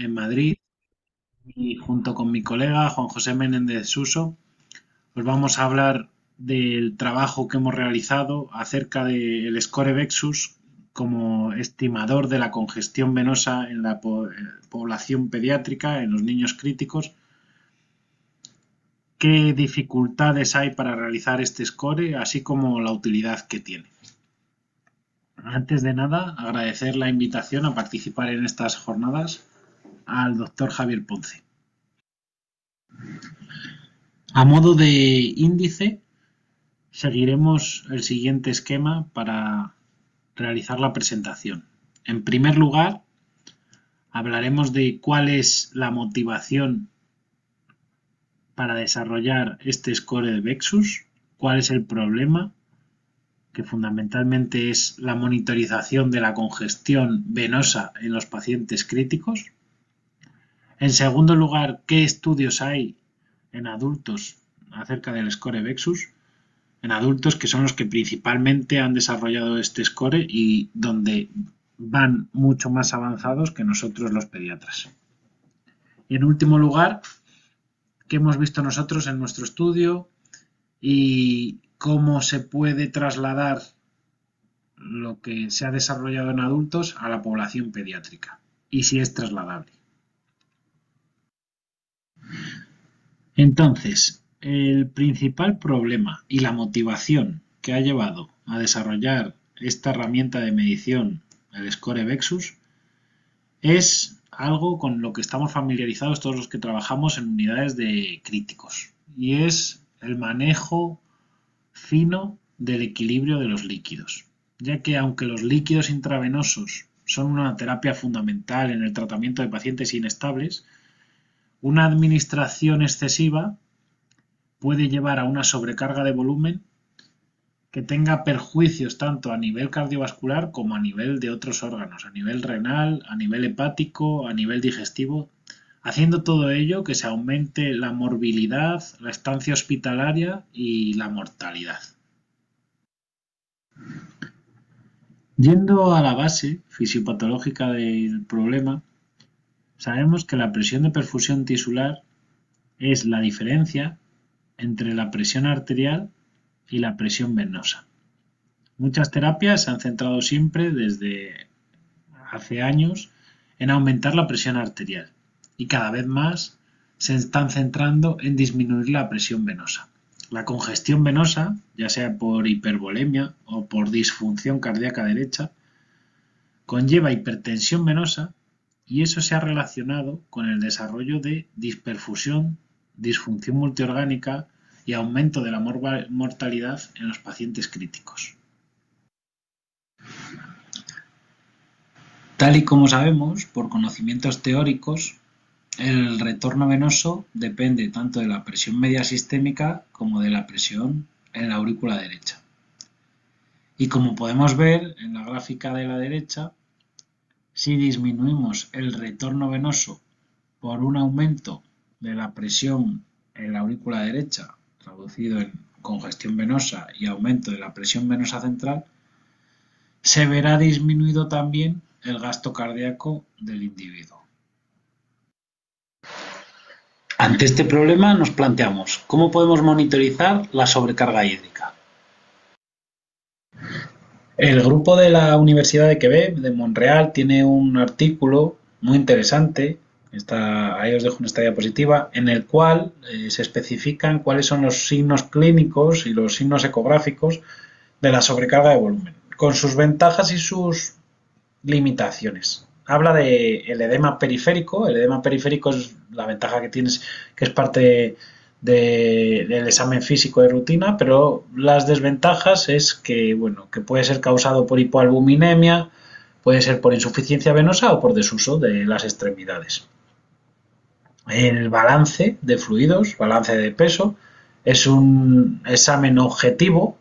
en Madrid y junto con mi colega Juan José Menéndez Suso os vamos a hablar del trabajo que hemos realizado acerca del Score Vexus como estimador de la congestión venosa en la población pediátrica, en los niños críticos. ¿Qué dificultades hay para realizar este score, así como la utilidad que tiene? Antes de nada, agradecer la invitación a participar en estas jornadas al doctor Javier Ponce. A modo de índice, seguiremos el siguiente esquema para realizar la presentación. En primer lugar, hablaremos de cuál es la motivación para desarrollar este score de Vexus, cuál es el problema, que fundamentalmente es la monitorización de la congestión venosa en los pacientes críticos. En segundo lugar, qué estudios hay en adultos acerca del score Vexus, en adultos que son los que principalmente han desarrollado este score y donde van mucho más avanzados que nosotros los pediatras. Y en último lugar, qué hemos visto nosotros en nuestro estudio y cómo se puede trasladar lo que se ha desarrollado en adultos a la población pediátrica y si es trasladable. Entonces, el principal problema y la motivación que ha llevado a desarrollar esta herramienta de medición, el Score Vexus, es algo con lo que estamos familiarizados todos los que trabajamos en unidades de críticos, y es el manejo fino del equilibrio de los líquidos, ya que aunque los líquidos intravenosos son una terapia fundamental en el tratamiento de pacientes inestables, una administración excesiva puede llevar a una sobrecarga de volumen que tenga perjuicios tanto a nivel cardiovascular como a nivel de otros órganos, a nivel renal, a nivel hepático, a nivel digestivo, haciendo todo ello que se aumente la morbilidad, la estancia hospitalaria y la mortalidad. Yendo a la base fisiopatológica del problema, sabemos que la presión de perfusión tisular es la diferencia entre la presión arterial y la presión venosa. Muchas terapias se han centrado siempre desde hace años en aumentar la presión arterial y cada vez más se están centrando en disminuir la presión venosa. La congestión venosa, ya sea por hipervolemia o por disfunción cardíaca derecha, conlleva hipertensión venosa y eso se ha relacionado con el desarrollo de disperfusión, disfunción multiorgánica y aumento de la mortalidad en los pacientes críticos. Tal y como sabemos, por conocimientos teóricos, el retorno venoso depende tanto de la presión media sistémica como de la presión en la aurícula derecha. Y como podemos ver en la gráfica de la derecha, si disminuimos el retorno venoso por un aumento de la presión en la aurícula derecha, traducido en congestión venosa y aumento de la presión venosa central, se verá disminuido también el gasto cardíaco del individuo. Ante este problema nos planteamos cómo podemos monitorizar la sobrecarga hídrica. El grupo de la Universidad de Quebec de Montreal tiene un artículo muy interesante, ahí os dejo en esta diapositiva, en el cual se especifican cuáles son los signos clínicos y los signos ecográficos de la sobrecarga de volumen, con sus ventajas y sus limitaciones. Habla del edema periférico. El edema periférico es la ventaja que tienes, que es parte del examen físico de rutina, pero las desventajas es que, que puede ser causado por hipoalbuminemia, puede ser por insuficiencia venosa o por desuso de las extremidades. El balance de fluidos, balance de peso, es un examen objetivo,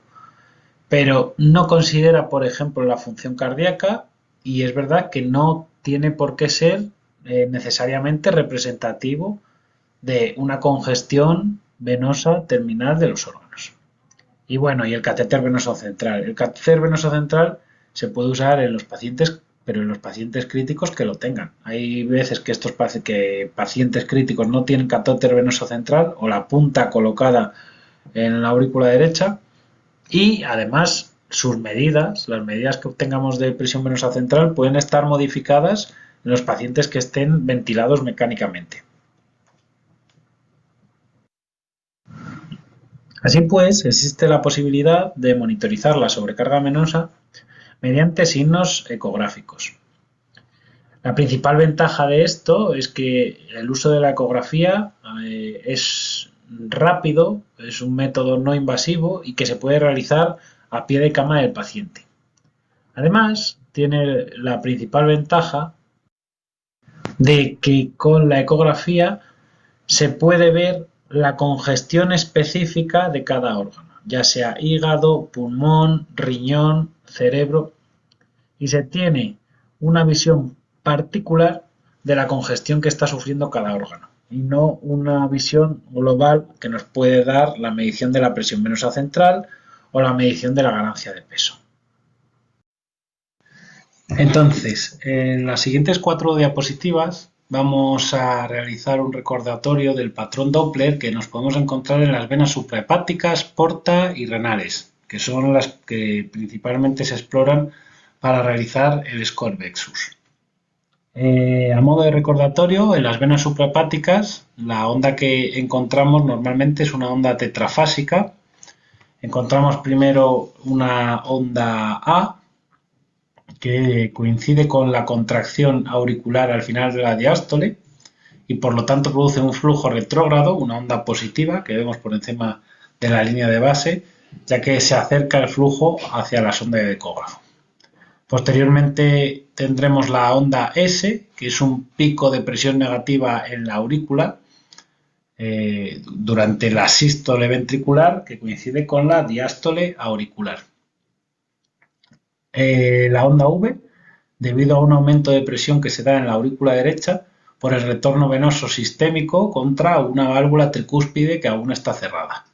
pero no considera, por ejemplo, la función cardíaca y es verdad que no tiene por qué ser necesariamente representativo de una congestión venosa terminal de los órganos. Y el catéter venoso central. El catéter venoso central se puede usar en los pacientes pero en los pacientes críticos que lo tengan. Hay veces que estos pacientes críticos no tienen catéter venoso central o la punta colocada en la aurícula derecha, y además sus medidas, las medidas que obtengamos de presión venosa central, pueden estar modificadas en los pacientes que estén ventilados mecánicamente. Así pues, existe la posibilidad de monitorizar la sobrecarga venosa mediante signos ecográficos. La principal ventaja de esto es que el uso de la ecografía es rápido, es un método no invasivo y que se puede realizar a pie de cama del paciente. Además, tiene la principal ventaja de que con la ecografía se puede ver la congestión específica de cada órgano, ya sea hígado, pulmón, riñón, cerebro, y se tiene una visión particular de la congestión que está sufriendo cada órgano y no una visión global que nos puede dar la medición de la presión venosa central o la medición de la ganancia de peso. Entonces, en las siguientes 4 diapositivas vamos a realizar un recordatorio del patrón Doppler que nos podemos encontrar en las venas suprahepáticas, porta y renales, que son las que principalmente se exploran para realizar el score Vexus. A modo de recordatorio, en las venas suprahepáticas, la onda que encontramos normalmente es una onda tetrafásica. Encontramos primero una onda A, que coincide con la contracción auricular al final de la diástole y por lo tanto produce un flujo retrógrado, una onda positiva que vemos por encima de la línea de base, ya que se acerca el flujo hacia la sonda de ecógrafo. Posteriormente tendremos la onda S, que es un pico de presión negativa en la aurícula durante la sístole ventricular, que coincide con la diástole auricular. La onda V, debido a un aumento de presión que se da en la aurícula derecha por el retorno venoso sistémico contra una válvula tricúspide que aún está cerrada.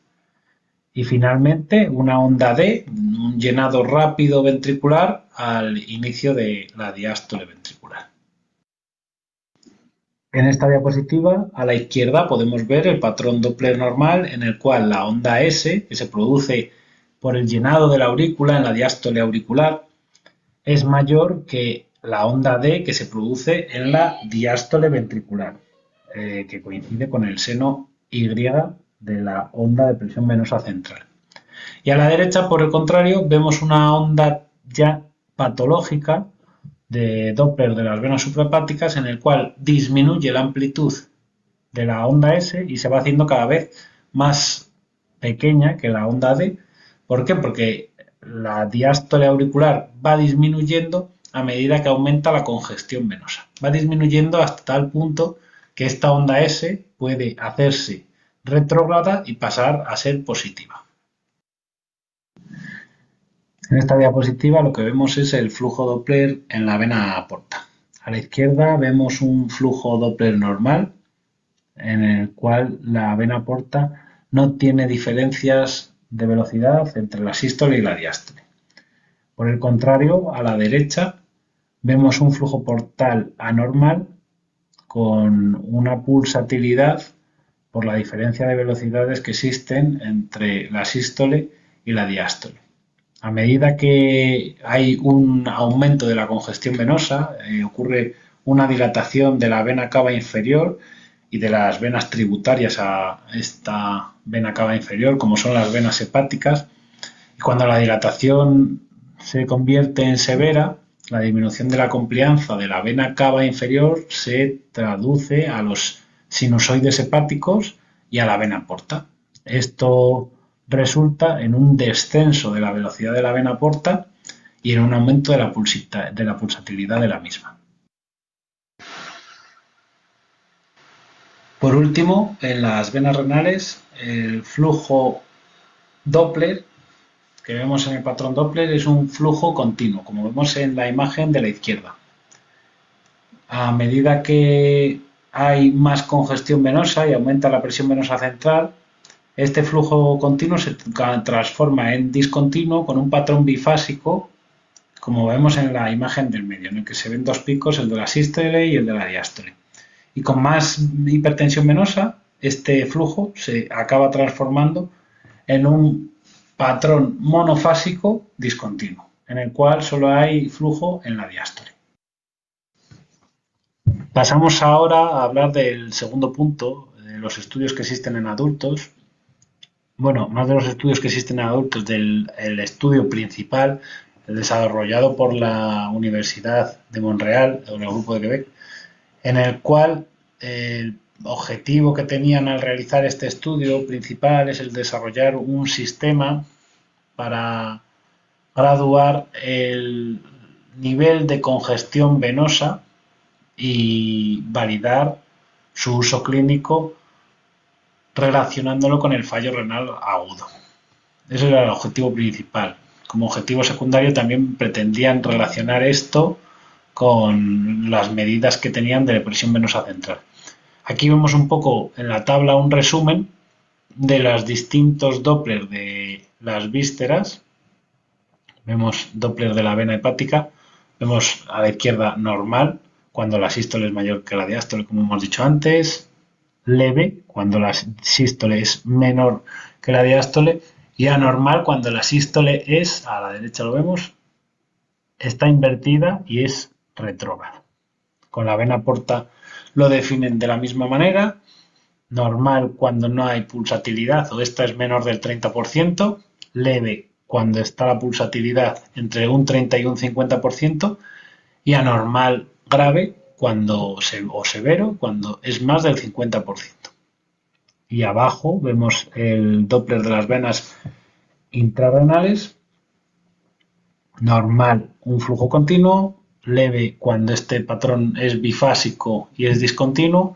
Y finalmente una onda D, un llenado rápido ventricular al inicio de la diástole ventricular. En esta diapositiva, a la izquierda, podemos ver el patrón Doppler normal en el cual la onda S, que se produce por el llenado de la aurícula en la diástole auricular, es mayor que la onda D que se produce en la diástole ventricular, que coincide con el seno Y de la onda de presión venosa central. Y a la derecha, por el contrario, vemos una onda ya patológica de Doppler de las venas suprahepáticas en el cual disminuye la amplitud de la onda S y se va haciendo cada vez más pequeña que la onda D. ¿Por qué? Porque la diástole auricular va disminuyendo a medida que aumenta la congestión venosa. Va disminuyendo hasta tal punto que esta onda S puede hacerse retrógrada y pasar a ser positiva. En esta diapositiva lo que vemos es el flujo Doppler en la vena porta. A la izquierda vemos un flujo Doppler normal en el cual la vena porta no tiene diferencias de velocidad entre la sístole y la diástole. Por el contrario, a la derecha vemos un flujo portal anormal con una pulsatilidad por la diferencia de velocidades que existen entre la sístole y la diástole. A medida que hay un aumento de la congestión venosa, ocurre una dilatación de la vena cava inferior y de las venas tributarias a esta vena cava inferior, como son las venas hepáticas, y cuando la dilatación se convierte en severa, la disminución de la complianza de la vena cava inferior se traduce a los sinusoides hepáticos y a la vena porta. Esto resulta en un descenso de la velocidad de la vena porta y en un aumento de la pulsatilidad de la misma. Por último, en las venas renales, el flujo Doppler que vemos en el patrón Doppler es un flujo continuo, como vemos en la imagen de la izquierda. A medida que hay más congestión venosa y aumenta la presión venosa central, este flujo continuo se transforma en discontinuo con un patrón bifásico como vemos en la imagen del medio, en el que se ven dos picos, el de la sístole y el de la diástole. Y con más hipertensión venosa, este flujo se acaba transformando en un patrón monofásico discontinuo, en el cual solo hay flujo en la diástole. Pasamos ahora a hablar del segundo punto, de los estudios que existen en adultos. Bueno, más de los estudios que existen en adultos, del estudio principal, desarrollado por la Universidad de Montreal, o el Grupo de Quebec, en el cual el objetivo que tenían al realizar este estudio principal es el desarrollar un sistema para graduar el nivel de congestión venosa y validar su uso clínico relacionándolo con el fallo renal agudo. Ese era el objetivo principal. Como objetivo secundario también pretendían relacionar esto con las medidas que tenían de presión venosa central. Aquí vemos un poco en la tabla un resumen de los distintos Doppler de las vísceras. Vemos Doppler de la vena hepática, vemos a la izquierda normal, cuando la sístole es mayor que la diástole, como hemos dicho antes, leve, cuando la sístole es menor que la diástole, y anormal cuando la sístole es, a la derecha lo vemos, está invertida y es retrógrada. Con la vena porta lo definen de la misma manera, normal cuando no hay pulsatilidad o esta es menor del 30%, leve cuando está la pulsatilidad entre un 30 y un 50% y anormal grave o severo cuando es más del 50%. Y abajo vemos el Doppler de las venas intrarrenales, normal un flujo continuo, leve cuando este patrón es bifásico y es discontinuo,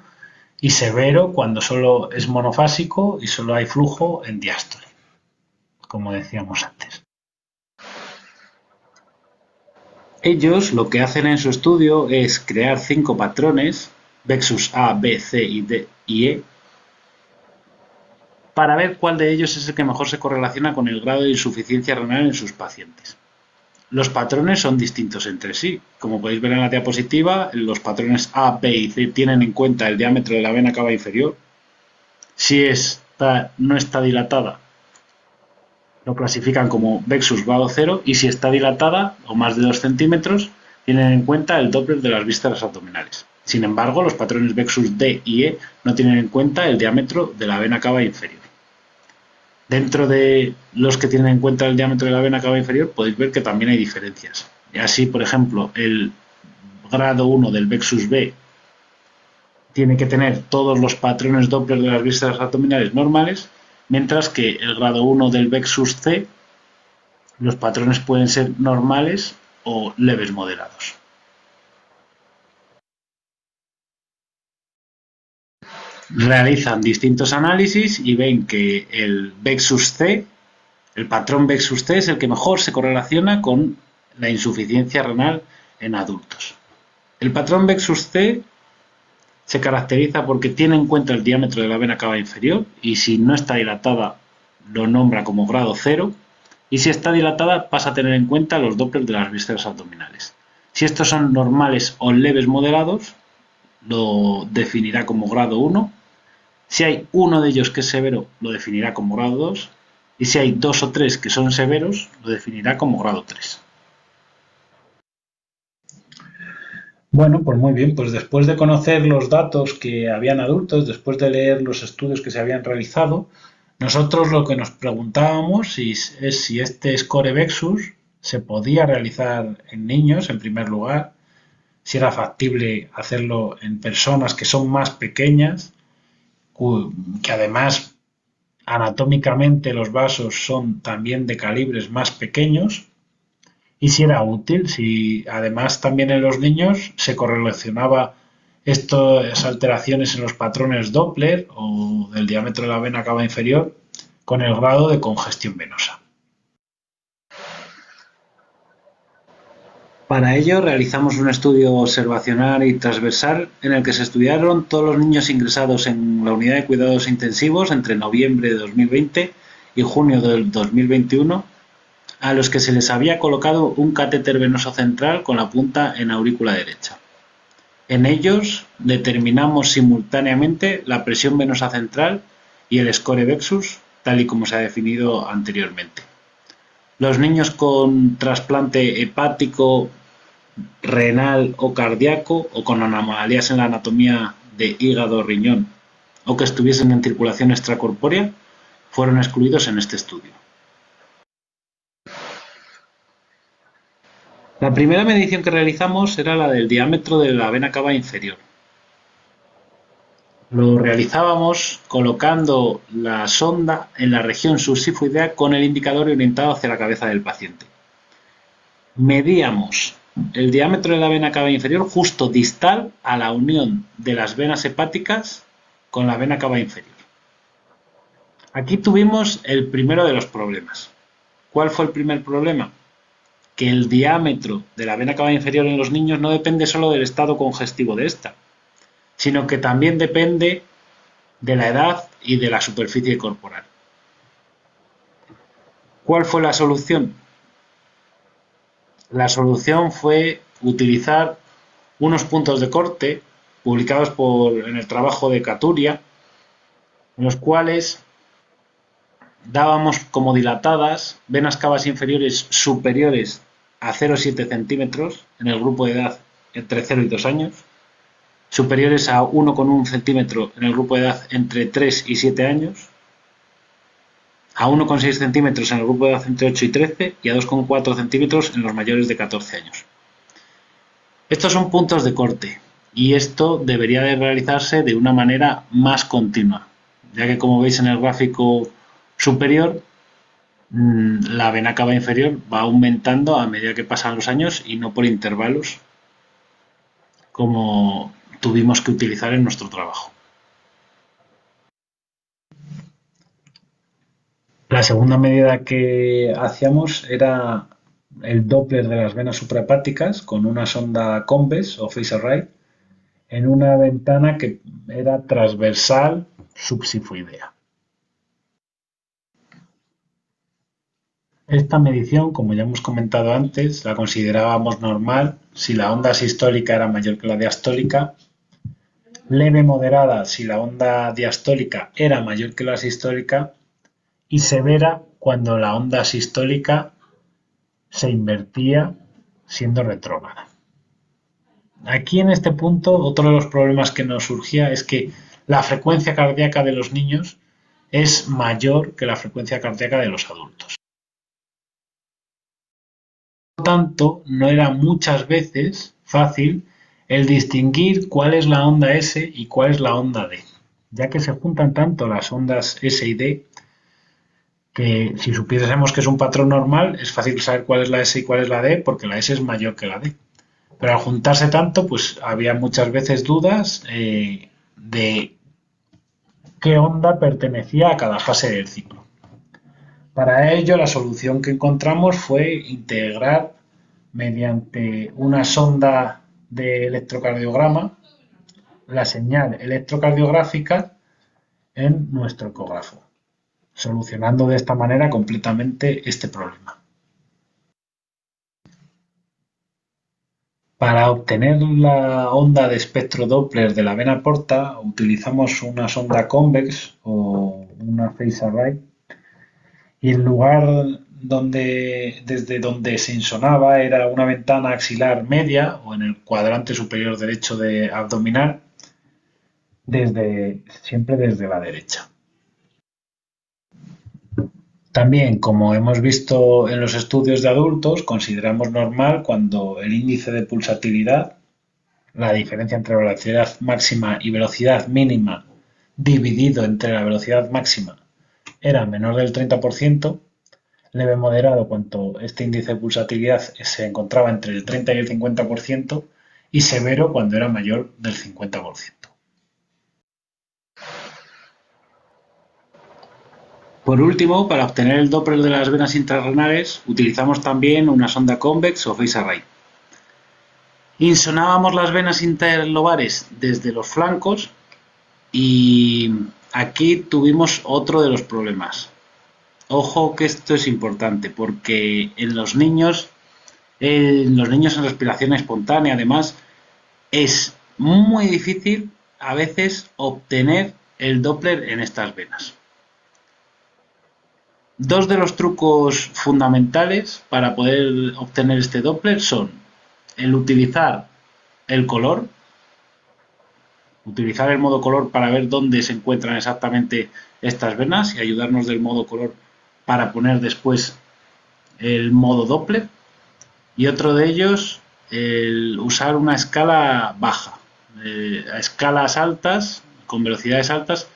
y severo cuando solo es monofásico y solo hay flujo en diástole, como decíamos antes. Ellos lo que hacen en su estudio es crear 5 patrones, Vexus A, B, C y D y E, para ver cuál de ellos es el que mejor se correlaciona con el grado de insuficiencia renal en sus pacientes. Los patrones son distintos entre sí. Como podéis ver en la diapositiva, los patrones A, B y C tienen en cuenta el diámetro de la vena cava inferior. Si no está dilatada, lo clasifican como Vexus grado 0 y si está dilatada o más de 2 centímetros, tienen en cuenta el Doppler de las vísceras abdominales. Sin embargo, los patrones Vexus D y E no tienen en cuenta el diámetro de la vena cava inferior. Dentro de los que tienen en cuenta el diámetro de la vena cava inferior podéis ver que también hay diferencias. Y así, por ejemplo, el grado 1 del Vexus B tiene que tener todos los patrones Doppler de las vísceras abdominales normales, mientras que el grado 1 del Vexus C, los patrones pueden ser normales o leves moderados. Realizan distintos análisis y ven que el Vexus C, el patrón Vexus C es el que mejor se correlaciona con la insuficiencia renal en adultos. El patrón Vexus C se caracteriza porque tiene en cuenta el diámetro de la vena cava inferior y si no está dilatada lo nombra como grado 0 y si está dilatada pasa a tener en cuenta los Doppler de las vísceras abdominales. Si estos son normales o leves moderados lo definirá como grado 1. Si hay uno de ellos que es severo, lo definirá como grado 2. Y si hay 2 o 3 que son severos, lo definirá como grado 3. Bueno, pues muy bien, pues después de conocer los datos que habían adultos, después de leer los estudios que se habían realizado, nosotros lo que nos preguntábamos es si este score Vexus se podía realizar en niños, en primer lugar, si era factible hacerlo en personas que son más pequeñas, que además anatómicamente los vasos son también de calibres más pequeños, y si era útil, si además también en los niños se correlacionaba estas alteraciones en los patrones Doppler o del diámetro de la vena cava inferior con el grado de congestión venosa. Para ello realizamos un estudio observacional y transversal en el que se estudiaron todos los niños ingresados en la unidad de cuidados intensivos entre noviembre de 2020 y junio del 2021 a los que se les había colocado un catéter venoso central con la punta en aurícula derecha. En ellos determinamos simultáneamente la presión venosa central y el score Vexus, tal y como se ha definido anteriormente. Los niños con trasplante hepático, renal o cardíaco o con anomalías en la anatomía de hígado o riñón o que estuviesen en circulación extracorpórea fueron excluidos en este estudio. La primera medición que realizamos era la del diámetro de la vena cava inferior. Lo realizábamos colocando la sonda en la región subsifoidea con el indicador orientado hacia la cabeza del paciente. Medíamos el diámetro de la vena cava inferior justo distal a la unión de las venas hepáticas con la vena cava inferior. Aquí tuvimos el primero de los problemas. ¿Cuál fue el primer problema? Que el diámetro de la vena cava inferior en los niños no depende solo del estado congestivo de esta, sino que también depende de la edad y de la superficie corporal. ¿Cuál fue la solución? La solución fue utilizar unos puntos de corte publicados en el trabajo de Caturia, en los cuales dábamos como dilatadas venas cavas inferiores superiores a 0,7 centímetros en el grupo de edad entre 0 y 2 años, superiores a 1,1 centímetro en el grupo de edad entre 3 y 7 años, a 1,6 centímetros en el grupo de edad entre 8 y 13 y a 2,4 centímetros en los mayores de 14 años. Estos son puntos de corte y esto debería de realizarse de una manera más continua, ya que como veis en el gráfico superior, la vena cava inferior va aumentando a medida que pasan los años y no por intervalos como tuvimos que utilizar en nuestro trabajo. La segunda medida que hacíamos era el Doppler de las venas suprahepáticas con una sonda Convex o Phase Array en una ventana que era transversal subsifoidea. Esta medición, como ya hemos comentado antes, la considerábamos normal si la onda sistólica era mayor que la diastólica, leve moderada si la onda diastólica era mayor que la sistólica y severa cuando la onda sistólica se invertía siendo retrógrada. Aquí en este punto otro de los problemas que nos surgía es que la frecuencia cardíaca de los niños es mayor que la frecuencia cardíaca de los adultos. Por lo tanto, no era muchas veces fácil el distinguir cuál es la onda S y cuál es la onda D, ya que se juntan tanto las ondas S y D que si supiésemos que es un patrón normal es fácil saber cuál es la S y cuál es la D porque la S es mayor que la D. Pero al juntarse tanto, pues había muchas veces dudas de qué onda pertenecía a cada fase del ciclo. Para ello, la solución que encontramos fue integrar mediante una sonda de electrocardiograma la señal electrocardiográfica en nuestro ecógrafo, solucionando de esta manera completamente este problema. Para obtener la onda de espectro Doppler de la vena porta utilizamos una sonda Convex o una Phase Array y el lugar desde donde se insonaba era una ventana axilar media o en el cuadrante superior derecho de abdominal, siempre desde la derecha. También, como hemos visto en los estudios de adultos, consideramos normal cuando el índice de pulsatilidad, la diferencia entre la velocidad máxima y velocidad mínima dividido entre la velocidad máxima era menor del 30%, leve moderado cuando este índice de pulsatilidad se encontraba entre el 30 y el 50% y severo cuando era mayor del 50%. Por último, para obtener el Doppler de las venas intrarrenales utilizamos también una sonda Convex o Phase Array. Insonábamos las venas interlobares desde los flancos y aquí tuvimos otro de los problemas. Ojo que esto es importante porque en los niños en respiración espontánea, además, es muy difícil a veces obtener el Doppler en estas venas. Dos de los trucos fundamentales para poder obtener este Doppler son el utilizar el modo color para ver dónde se encuentran exactamente estas venas y ayudarnos del modo color para poner después el modo Doppler. Y otro de ellos, el usar una escala baja. A escalas altas, con velocidades altas,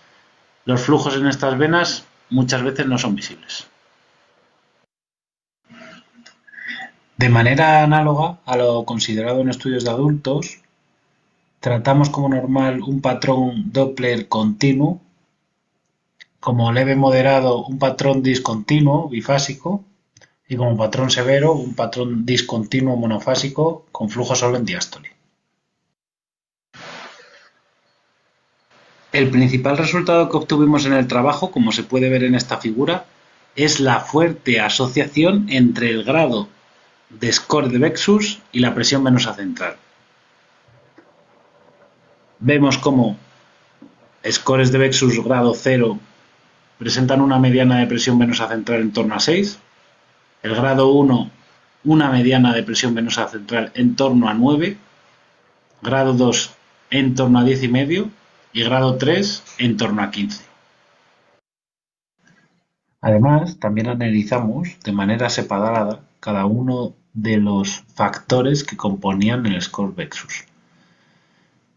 los flujos en estas venas muchas veces no son visibles. De manera análoga a lo considerado en estudios de adultos, tratamos como normal un patrón Doppler continuo, como leve moderado un patrón discontinuo bifásico y como patrón severo un patrón discontinuo monofásico con flujo solo en diástole. El principal resultado que obtuvimos en el trabajo, como se puede ver en esta figura, es la fuerte asociación entre el grado de score de Vexus y la presión venosa central. Vemos cómo scores de Vexus grado 0 presentan una mediana de presión venosa central en torno a 6, el grado 1 una mediana de presión venosa central en torno a 9, grado 2 en torno a 10,5 y grado 3 en torno a 15. Además, también analizamos de manera separada cada uno de los factores que componían el score Vexus.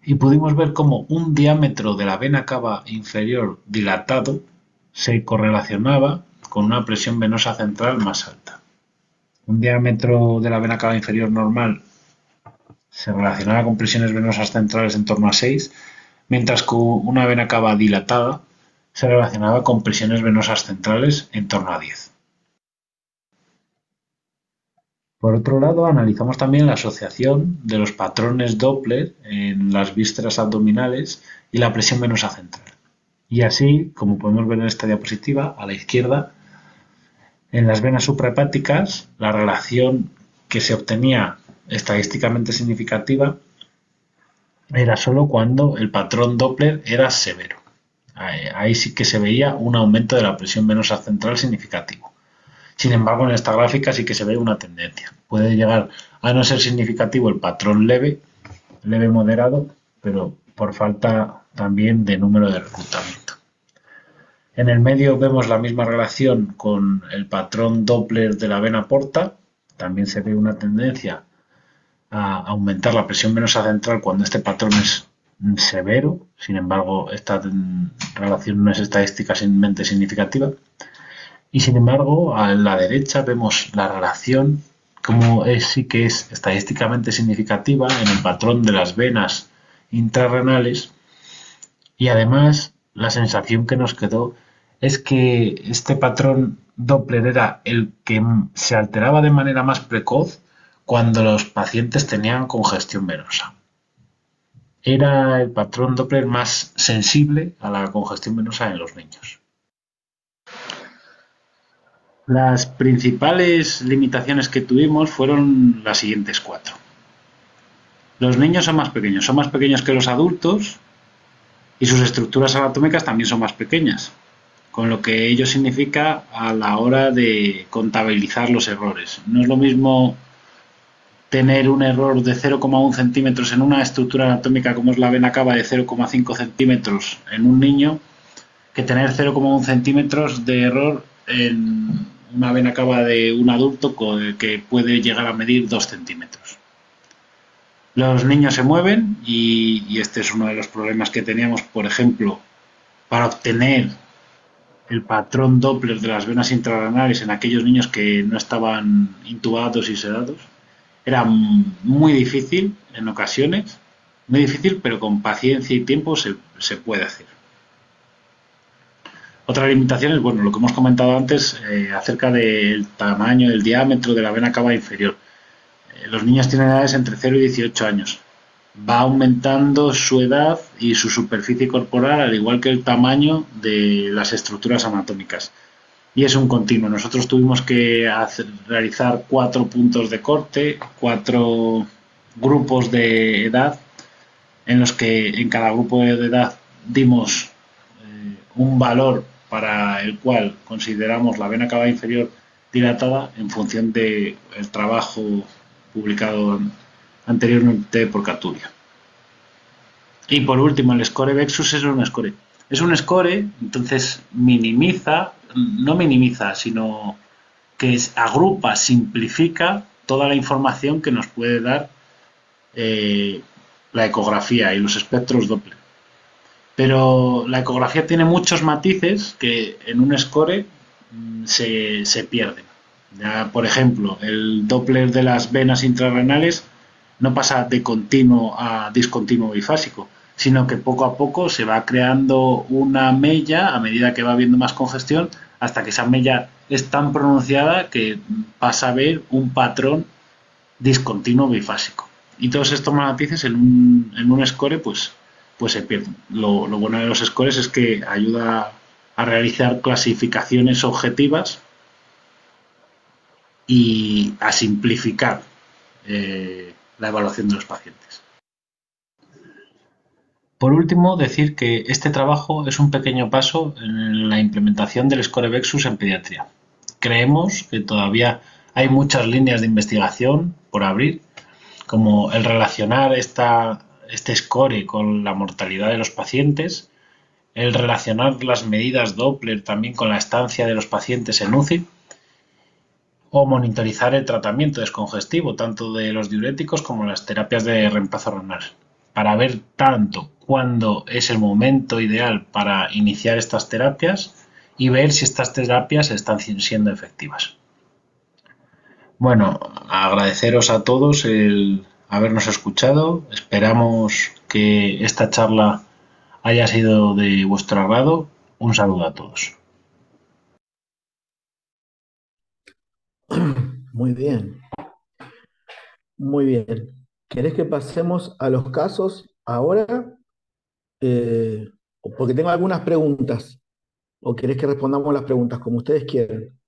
Y pudimos ver cómo un diámetro de la vena cava inferior dilatado se correlacionaba con una presión venosa central más alta. Un diámetro de la vena cava inferior normal se relacionaba con presiones venosas centrales en torno a 6, mientras que una vena cava dilatada se relacionaba con presiones venosas centrales en torno a 10. Por otro lado, analizamos también la asociación de los patrones Doppler en las vísceras abdominales y la presión venosa central. Y así, como podemos ver en esta diapositiva, a la izquierda, en las venas suprahepáticas, la relación que se obtenía estadísticamente significativa era solo cuando el patrón Doppler era severo. Ahí sí que se veía un aumento de la presión venosa central significativo. Sin embargo, en esta gráfica sí que se ve una tendencia. Puede llegar a no ser significativo el patrón leve moderado, pero por falta también de número de reclutamiento. En el medio vemos la misma relación con el patrón Doppler de la vena porta. También se ve una tendencia a aumentar la presión venosa central cuando este patrón es severo. Sin embargo, esta relación no es estadísticamente significativa. Y sin embargo, a la derecha vemos la relación como sí que es estadísticamente significativa en el patrón de las venas intrarrenales, y además la sensación que nos quedó es que este patrón Doppler era el que se alteraba de manera más precoz cuando los pacientes tenían congestión venosa. Era el patrón Doppler más sensible a la congestión venosa en los niños. Las principales limitaciones que tuvimos fueron las siguientes 4. Los niños son más pequeños que los adultos y sus estructuras anatómicas también son más pequeñas, con lo que ello significa a la hora de contabilizar los errores. No es lo mismo tener un error de 0,1 centímetros en una estructura anatómica como es la vena cava de 0,5 centímetros en un niño que tener 0,1 centímetros de error en una vena cava de un adulto que puede llegar a medir 2 centímetros. Los niños se mueven y este es uno de los problemas que teníamos, por ejemplo, para obtener el patrón Doppler de las venas intrarrenales en aquellos niños que no estaban intubados y sedados. Era muy difícil en ocasiones, muy difícil, pero con paciencia y tiempo se puede hacer. Otra limitación es, lo que hemos comentado antes acerca del tamaño, del diámetro de la vena cava inferior. Los niños tienen edades entre 0 y 18 años. Va aumentando su edad y su superficie corporal, al igual que el tamaño de las estructuras anatómicas. y es un continuo. Nosotros tuvimos que realizar 4 puntos de corte, 4 grupos de edad, en los que en cada grupo de edad dimos un valor para el cual consideramos la vena cava inferior dilatada en función del trabajo publicado anteriormente por Caturia. Y por último, el score Vexus es un score. Es un score, entonces minimiza, no minimiza, sino que agrupa, simplifica toda la información que nos puede dar la ecografía y los espectros Doppler. Pero la ecografía tiene muchos matices que en un score se pierden. Ya, por ejemplo, el Doppler de las venas intrarrenales no pasa de continuo a discontinuo bifásico, sino que poco a poco se va creando una mella a medida que va habiendo más congestión, hasta que esa mella es tan pronunciada que pasa a ver un patrón discontinuo bifásico. Y todos estos matices en un score pues se pierden. Lo bueno de los scores es que ayuda a realizar clasificaciones objetivas y a simplificar la evaluación de los pacientes. Por último, decir que este trabajo es un pequeño paso en la implementación del Score Vexus en pediatría. Creemos que todavía hay muchas líneas de investigación por abrir, como el relacionar este score con la mortalidad de los pacientes, el relacionar las medidas Doppler también con la estancia de los pacientes en UCI, o monitorizar el tratamiento descongestivo, tanto de los diuréticos como las terapias de reemplazo renal, para ver tanto cuándo es el momento ideal para iniciar estas terapias y ver si estas terapias están siendo efectivas. Bueno, agradeceros a todos el habernos escuchado. Esperamos que esta charla haya sido de vuestro agrado. Un saludo a todos. Muy bien, muy bien. ¿Querés que pasemos a los casos ahora? Eh, Porque tengo algunas preguntas. ¿O querés que respondamos las preguntas como ustedes quieran?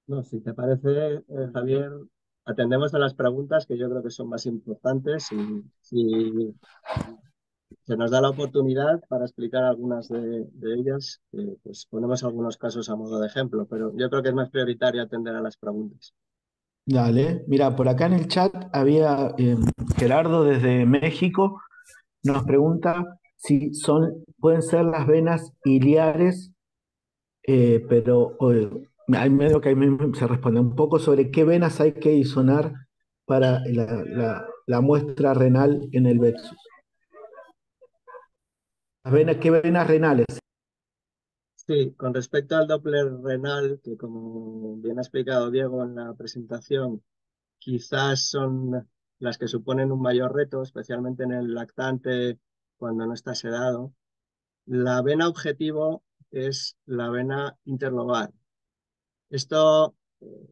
No, si te parece, Javier, atendemos a las preguntas que yo creo que son más importantes y si se nos da la oportunidad para explicar algunas de ellas, pues ponemos algunos casos a modo de ejemplo, pero yo creo que es más prioritario atender a las preguntas. Dale, mira, por acá en el chat había Gerardo desde México, nos pregunta si pueden ser las venas iliares, pero hay medio que ahí mismo se responde un poco sobre qué venas hay que isonar para la muestra renal en el Vexus. ¿Qué venas renales? Sí, con respecto al Doppler renal, que como bien ha explicado Diego en la presentación, quizás son las que suponen un mayor reto, especialmente en el lactante cuando no está sedado. La vena objetivo es la vena interlobar. Esto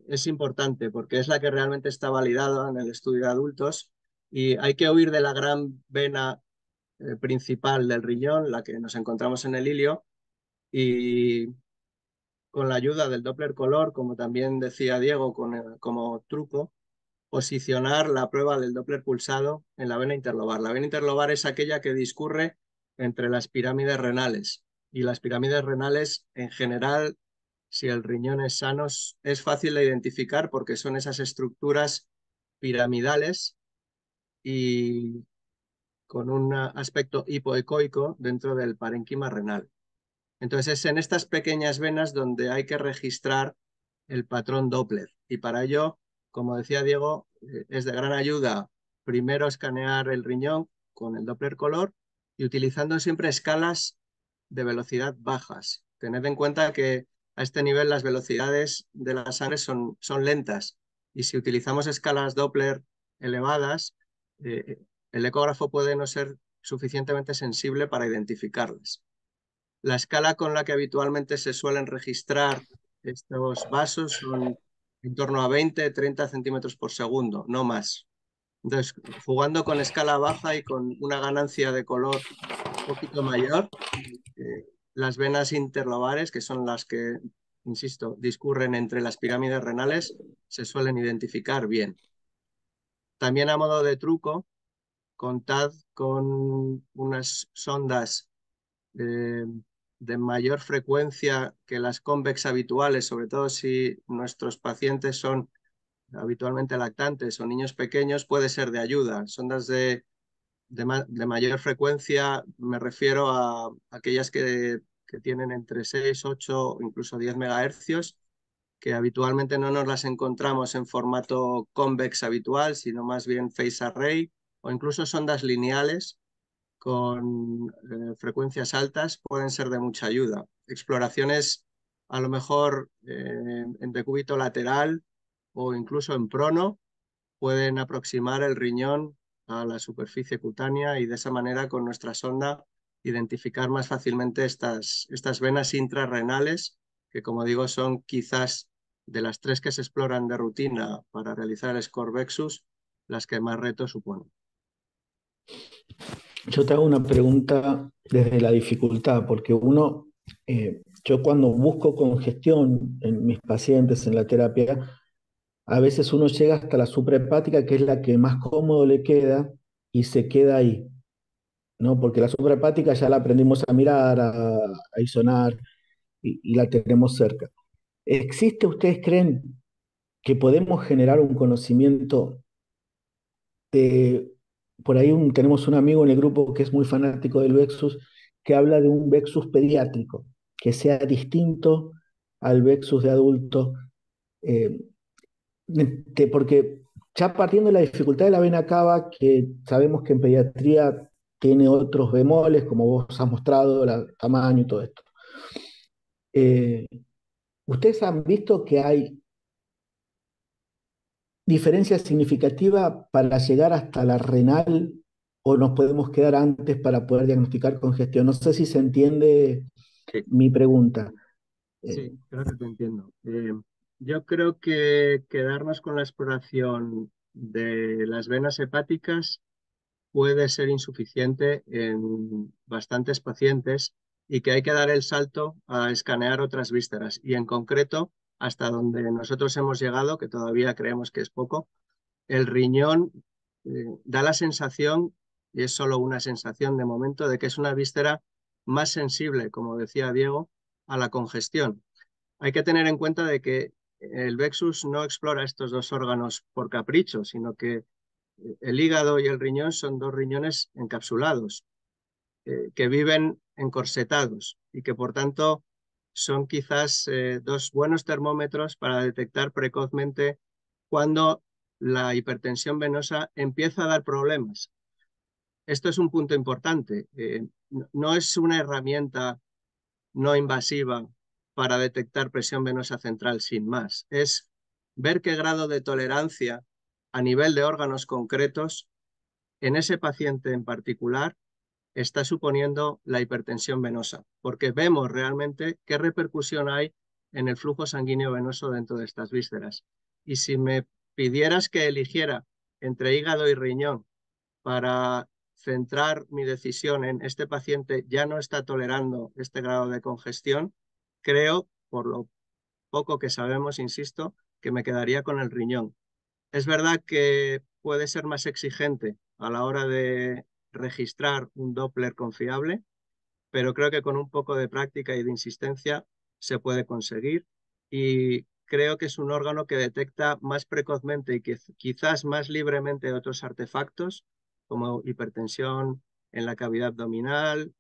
es importante porque es la que realmente está validada en el estudio de adultos y hay que huir de la gran vena principal del riñón, la que nos encontramos en el ilio, y con la ayuda del Doppler color, como también decía Diego, como truco, posicionar la prueba del Doppler pulsado en la vena interlobar. La vena interlobar es aquella que discurre entre las pirámides renales. Y las pirámides renales, en general, si el riñón es sano, es fácil de identificar porque son esas estructuras piramidales y con un aspecto hipoecoico dentro del parénquima renal. Entonces es en estas pequeñas venas donde hay que registrar el patrón Doppler. Y para ello, como decía Diego, es de gran ayuda primero escanear el riñón con el Doppler color y utilizando siempre escalas de velocidad bajas. Tened en cuenta que a este nivel las velocidades de la sangre son lentas y si utilizamos escalas Doppler elevadas, el ecógrafo puede no ser suficientemente sensible para identificarlas. La escala con la que habitualmente se suelen registrar estos vasos son en torno a 20-30 centímetros por segundo, no más. Entonces, jugando con escala baja y con una ganancia de color un poquito mayor, las venas interlobares, que son las que, insisto, discurren entre las pirámides renales, se suelen identificar bien. También a modo de truco, contad con unas sondas eh, de mayor frecuencia que las convex habituales, sobre todo si nuestros pacientes son habitualmente lactantes o niños pequeños, puede ser de ayuda. Sondas de mayor frecuencia, me refiero a aquellas que tienen entre 6, 8, incluso 10 megahercios, que habitualmente no nos las encontramos en formato convex habitual, sino más bien phase array, o incluso sondas lineales con frecuencias altas pueden ser de mucha ayuda. Exploraciones a lo mejor en decúbito lateral o incluso en prono pueden aproximar el riñón a la superficie cutánea y de esa manera con nuestra sonda identificar más fácilmente estas venas intrarrenales, que como digo son quizás de las 3 que se exploran de rutina para realizar el Scorvexus, las que más reto suponen. Yo te hago una pregunta desde la dificultad, porque yo cuando busco congestión en mis pacientes en la terapia, a veces uno llega hasta la suprahepática, que es la que más cómodo le queda, y se queda ahí, ¿no? Porque la suprahepática ya la aprendimos a mirar, a isonar, y la tenemos cerca. ¿Ustedes creen que podemos generar un conocimiento de, por ahí tenemos un amigo en el grupo que es muy fanático del Vexus, que habla de un Vexus pediátrico, que sea distinto al Vexus de adulto, eh, porque ya partiendo de la dificultad de la vena cava, que sabemos que en pediatría tiene otros bemoles, como vos has mostrado, el tamaño y todo esto. Eh, ¿Ustedes han visto que hay diferencia significativa para llegar hasta la renal o nos podemos quedar antes para poder diagnosticar congestión? No sé si se entiende Sí. mi pregunta. Sí, creo que te entiendo. Yo creo que quedarnos con la exploración de las venas hepáticas puede ser insuficiente en bastantes pacientes y que hay que dar el salto a escanear otras vísceras. Y en concreto, hasta donde nosotros hemos llegado, que todavía creemos que es poco, el riñón da la sensación, y es solo una sensación de momento, de que es una víscera más sensible, como decía Diego, a la congestión. Hay que tener en cuenta de que el Vexus no explora estos dos órganos por capricho, sino que el hígado y el riñón son dos riñones encapsulados, que viven encorsetados y que por tanto son quizás dos buenos termómetros para detectar precozmente cuando la hipertensión venosa empieza a dar problemas. Esto es un punto importante. No es una herramienta no invasiva para detectar presión venosa central sin más. Es ver qué grado de tolerancia a nivel de órganos concretos en ese paciente en particular está suponiendo la hipertensión venosa, porque vemos realmente qué repercusión hay en el flujo sanguíneo venoso dentro de estas vísceras. Y si me pidieras que eligiera entre hígado y riñón para centrar mi decisión en este paciente ya no está tolerando este grado de congestión, creo, por lo poco que sabemos, insisto, que me quedaría con el riñón. Es verdad que puede ser más exigente a la hora de registrar un Doppler confiable, pero creo que con un poco de práctica y de insistencia se puede conseguir y creo que es un órgano que detecta más precozmente y que quizás más libremente otros artefactos como hipertensión en la cavidad abdominal,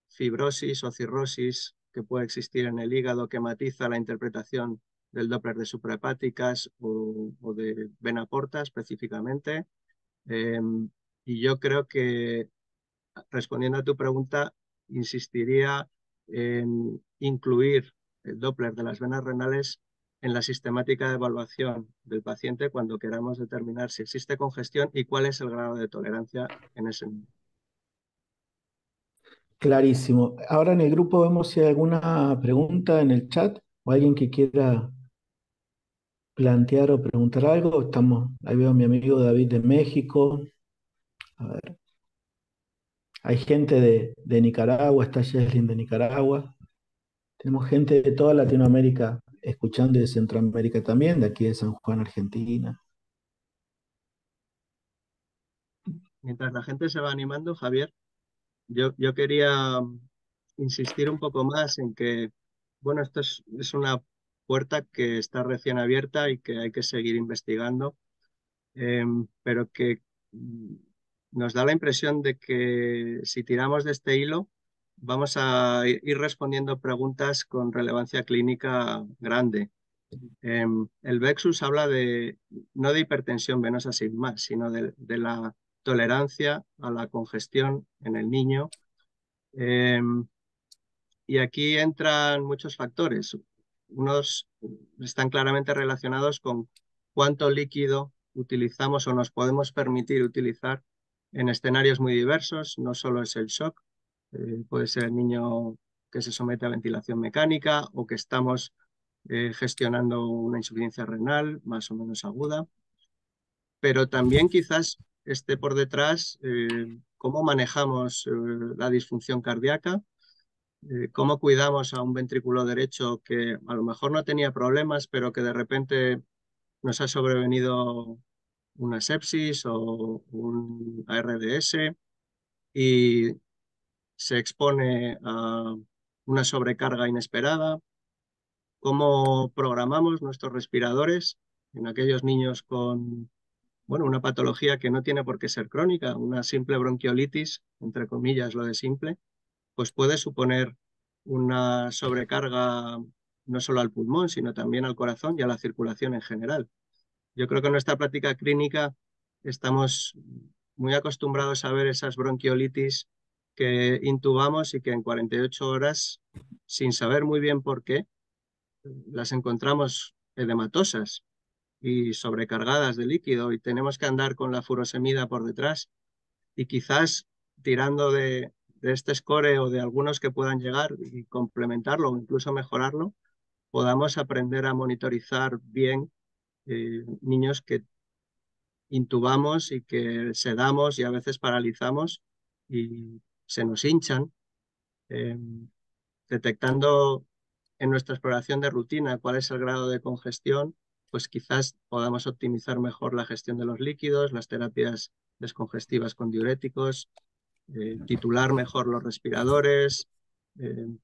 fibrosis o cirrosis que puede existir en el hígado que matiza la interpretación del Doppler de suprahepáticas o de vena porta específicamente. Eh, y yo creo que, respondiendo a tu pregunta, insistiría en incluir el Doppler de las venas renales en la sistemática de evaluación del paciente cuando queramos determinar si existe congestión y cuál es el grado de tolerancia en ese nivel. Clarísimo. Ahora en el grupo vemos si hay alguna pregunta en el chat o alguien que quiera plantear o preguntar algo. Ahí veo a mi amigo David de México. A ver. Hay gente de Nicaragua, está Jesslyn de Nicaragua. Tenemos gente de toda Latinoamérica escuchando y de Centroamérica también, de aquí de San Juan, Argentina. Mientras la gente se va animando, Javier, yo quería insistir un poco más en que, bueno, esto es una puerta que está recién abierta y que hay que seguir investigando, pero que nos da la impresión de que si tiramos de este hilo, vamos a ir respondiendo preguntas con relevancia clínica grande. El Vexus habla no de hipertensión venosa sin más, sino de la tolerancia a la congestión en el niño. Y aquí entran muchos factores. Unos están claramente relacionados con cuánto líquido utilizamos o nos podemos permitir utilizar en escenarios muy diversos. No solo es el shock, puede ser el niño que se somete a ventilación mecánica o que estamos gestionando una insuficiencia renal más o menos aguda, pero también quizás esté por detrás cómo manejamos la disfunción cardíaca, cómo cuidamos a un ventrículo derecho que a lo mejor no tenía problemas, pero que de repente nos ha sobrevenido una sepsis o un ARDS y se expone a una sobrecarga inesperada, cómo programamos nuestros respiradores en aquellos niños con, bueno, una patología que no tiene por qué ser crónica, una simple bronquiolitis, entre comillas lo de simple, pues puede suponer una sobrecarga no solo al pulmón, sino también al corazón y a la circulación en general. Yo creo que en nuestra práctica clínica estamos muy acostumbrados a ver esas bronquiolitis que intubamos y que en 48 horas, sin saber muy bien por qué, las encontramos edematosas y sobrecargadas de líquido y tenemos que andar con la furosemida por detrás y quizás tirando de este score o de algunos que puedan llegar y complementarlo o incluso mejorarlo, podamos aprender a monitorizar bien niños que intubamos y que sedamos y a veces paralizamos y se nos hinchan, eh, detectando en nuestra exploración de rutina cuál es el grado de congestión, pues quizás podamos optimizar mejor la gestión de los líquidos, las terapias descongestivas con diuréticos, titular mejor los respiradores,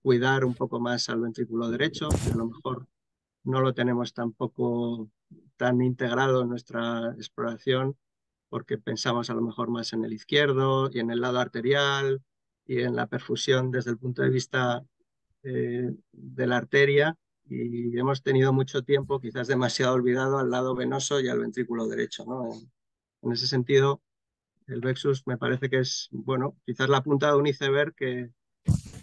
cuidar un poco más al ventrículo derecho, que a lo mejor no lo tenemos tampoco tan integrado en nuestra exploración, porque pensamos a lo mejor más en el izquierdo y en el lado arterial y en la perfusión desde el punto de vista de la arteria, y hemos tenido mucho tiempo, quizás demasiado olvidado, al lado venoso y al ventrículo derecho, ¿no? En ese sentido, el Vexus me parece que es, bueno, quizás la punta de un iceberg que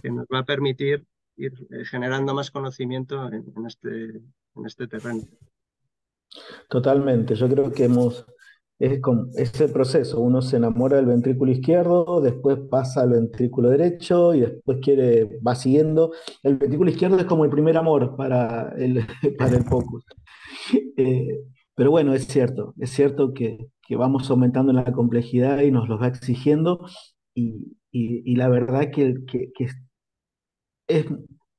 nos va a permitir ir generando más conocimiento en este terreno. Totalmente, yo creo que es el proceso, uno se enamora del ventrículo izquierdo, después pasa al ventrículo derecho y después va siguiendo. El ventrículo izquierdo es como el primer amor para el focus. Eh, pero bueno, es cierto que vamos aumentando en la complejidad y nos los va exigiendo y la verdad que es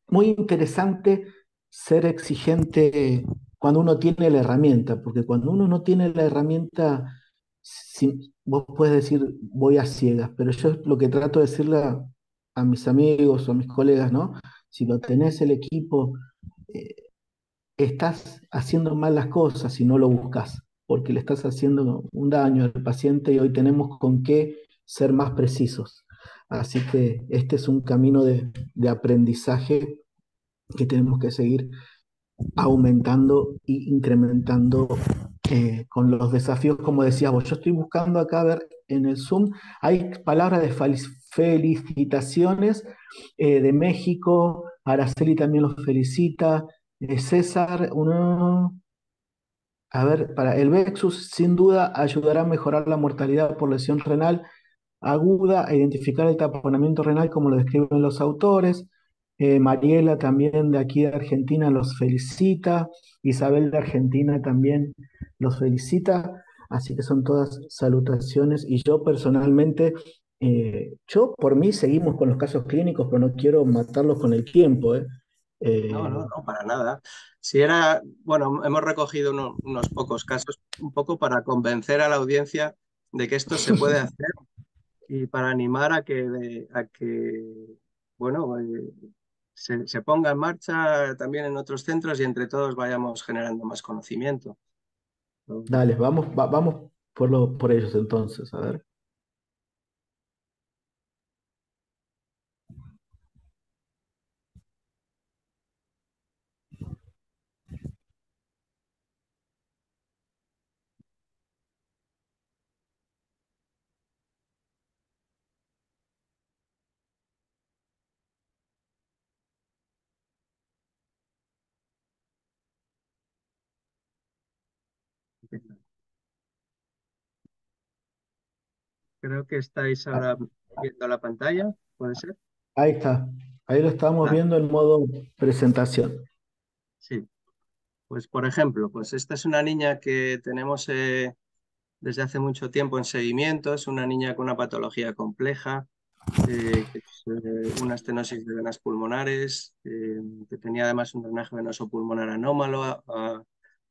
muy interesante ser exigente cuando uno tiene la herramienta, porque cuando uno no tiene la herramienta, vos puedes decir voy a ciegas, pero yo lo que trato de decirle a mis amigos o a mis colegas, ¿no? Si lo tenés el equipo, eh, estás haciendo mal las cosas si no lo buscas, porque le estás haciendo un daño al paciente y hoy tenemos con qué ser más precisos. Así que este es un camino de aprendizaje que tenemos que seguir aumentando e incrementando con los desafíos, como decías vos. Yo estoy buscando acá, a ver, en el Zoom, hay palabras de felicitaciones de México, Araceli también los felicita, César, a ver, para el Vexus sin duda ayudará a mejorar la mortalidad por lesión renal aguda a identificar el taponamiento renal como lo describen los autores. Mariela también de aquí de Argentina los felicita. Isabel de Argentina también los felicita. Así que son todas salutaciones. Y yo personalmente, yo por mí seguimos con los casos clínicos, pero no quiero matarlos con el tiempo, ¿eh? No, no, Eh, no, para nada. Si era, bueno, hemos recogido unos pocos casos, un poco para convencer a la audiencia de que esto se puede hacer y para animar a que bueno, se ponga en marcha también en otros centros y entre todos vayamos generando más conocimiento. Dale, vamos por ellos entonces, a ver. Creo que estáis Ah, ahora viendo la pantalla, ¿puede ser? ahí está, ahí lo estamos Vale, viendo en modo presentación. sí. Pues por ejemplo, pues esta es una niña que tenemos desde hace mucho tiempo en seguimiento, es una niña con una patología compleja, que es una estenosis de venas pulmonares, que tenía además un drenaje venoso pulmonar anómalo.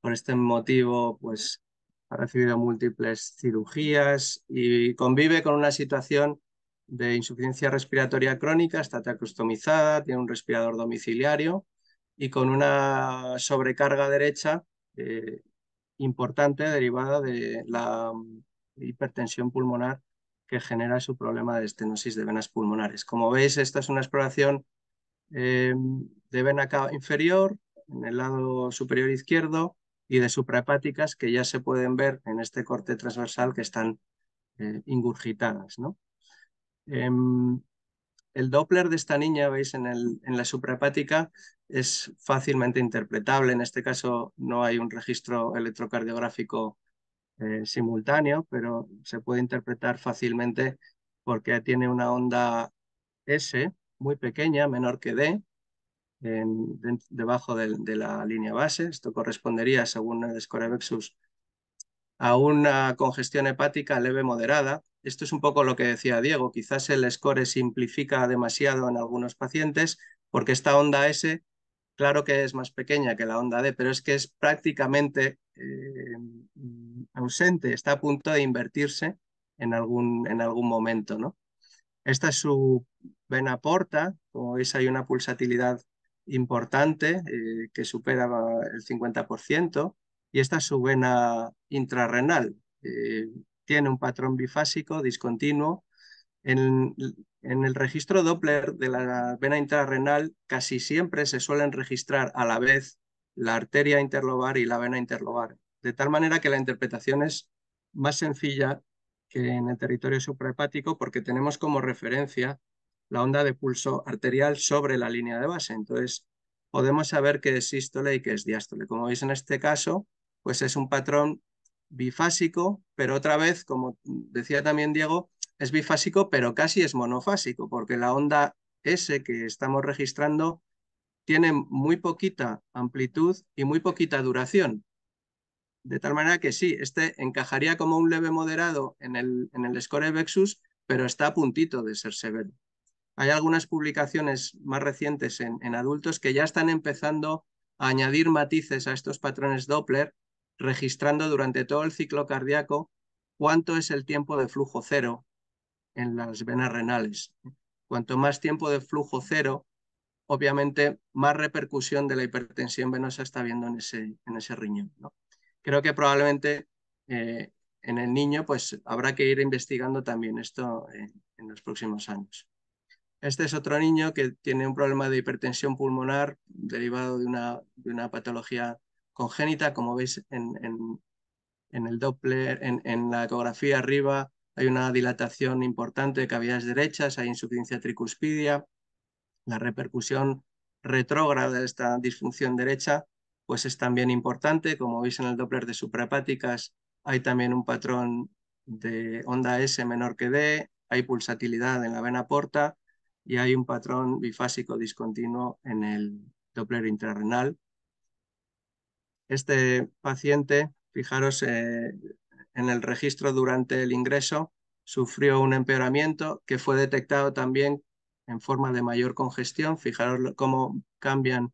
Por este motivo, pues ha recibido múltiples cirugías y convive con una situación de insuficiencia respiratoria crónica, está tracostomizada, tiene un respirador domiciliario y con una sobrecarga derecha eh, importante derivada de la hipertensión pulmonar que genera su problema de estenosis de venas pulmonares. Como veis, esta es una exploración de vena cava inferior en el lado superior izquierdo y de suprahepáticas que ya se pueden ver en este corte transversal que están ingurgitadas, ¿no? El Doppler de esta niña, veis, en la suprahepática es fácilmente interpretable. En este caso no hay un registro electrocardiográfico simultáneo, pero se puede interpretar fácilmente porque tiene una onda S muy pequeña, menor que D, debajo de la línea base. Esto correspondería, según el Scorebexus, a una congestión hepática leve moderada. Esto es un poco lo que decía Diego. Quizás el score simplifica demasiado en algunos pacientes porque esta onda S, claro que es más pequeña que la onda D, pero es que es prácticamente ausente, está a punto de invertirse en algún momento, ¿no? Esta es su vena porta, como veis hay una pulsatilidad importante que supera el 50%, y esta es su vena intrarrenal. Tiene un patrón bifásico discontinuo. En, en el registro Doppler de la vena intrarrenal casi siempre se suelen registrar a la vez la arteria interlobar y la vena interlobar, de tal manera que la interpretación es más sencilla que en el territorio suprahepático porque tenemos como referencia la onda de pulso arterial sobre la línea de base. Entonces, podemos saber qué es sístole y qué es diástole. Como veis en este caso, pues es un patrón bifásico, pero otra vez, como decía también Diego, es bifásico, pero casi es monofásico, porque la onda S que estamos registrando tiene muy poquita amplitud y muy poquita duración. De tal manera que sí, este encajaría como un leve moderado en el score Vexus, pero está a puntito de ser severo. Hay algunas publicaciones más recientes en adultos que ya están empezando a añadir matices a estos patrones Doppler, registrando durante todo el ciclo cardíaco cuánto es el tiempo de flujo cero en las venas renales. Cuanto más tiempo de flujo cero, obviamente más repercusión de la hipertensión venosa está habiendo en ese riñón, ¿no? Creo que probablemente en el niño pues habrá que ir investigando también esto en los próximos años. Este es otro niño que tiene un problema de hipertensión pulmonar derivado de una patología congénita. Como veis en el Doppler, en la ecografía arriba, hay una dilatación importante de cavidades derechas, hay insuficiencia tricuspidia. La repercusión retrógrada de esta disfunción derecha pues es también importante. Como veis en el Doppler de suprahepáticas, hay también un patrón de onda S menor que D, hay pulsatilidad en la vena porta y hay un patrón bifásico discontinuo en el Doppler intrarrenal. Este paciente, fijaros, en el registro durante el ingreso, sufrió un empeoramiento que fue detectado también en forma de mayor congestión. Fijaros cómo cambian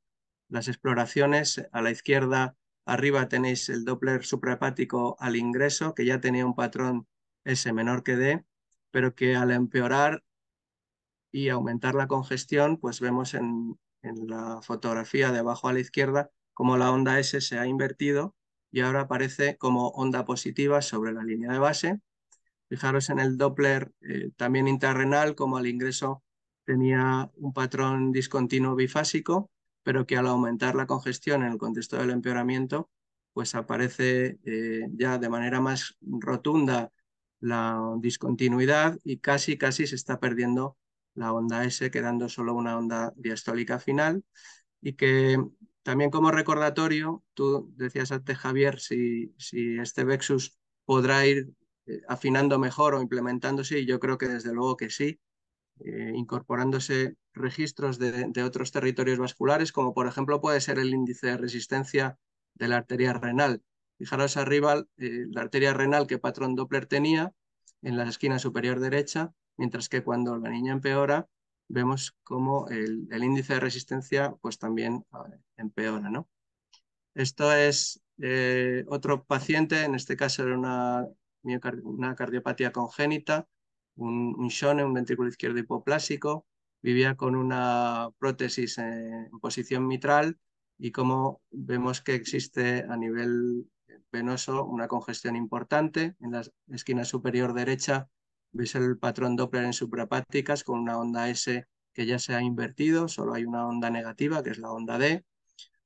las exploraciones. A la izquierda, arriba tenéis el Doppler suprahepático al ingreso, que ya tenía un patrón S menor que D, pero que al empeorar y aumentar la congestión, pues vemos en la fotografía de abajo a la izquierda como la onda S se ha invertido y ahora aparece como onda positiva sobre la línea de base. Fijaros en el Doppler también intrarrenal, como al ingreso tenía un patrón discontinuo bifásico, pero que al aumentar la congestión en el contexto del empeoramiento, pues aparece ya de manera más rotunda la discontinuidad y casi se está perdiendo la onda S, quedando solo una onda diastólica final. Y que también como recordatorio, tú decías antes, Javier, si este Vexus podrá ir afinando mejor o implementándose, y yo creo que desde luego que sí, incorporándose registros de otros territorios vasculares, como por ejemplo puede ser el índice de resistencia de la arteria renal. Fijaros arriba la arteria renal qué patrón Doppler tenía en la esquina superior derecha, mientras que cuando la niña empeora, vemos cómo el índice de resistencia pues también empeora, ¿no? Esto es otro paciente, en este caso era una cardiopatía congénita, un Shone, un ventrículo izquierdo hipoplásico, vivía con una prótesis en posición mitral y como vemos que existe a nivel venoso una congestión importante. En la esquina superior derecha veis el patrón Doppler en suprahepáticas con una onda S que ya se ha invertido, solo hay una onda negativa que es la onda D.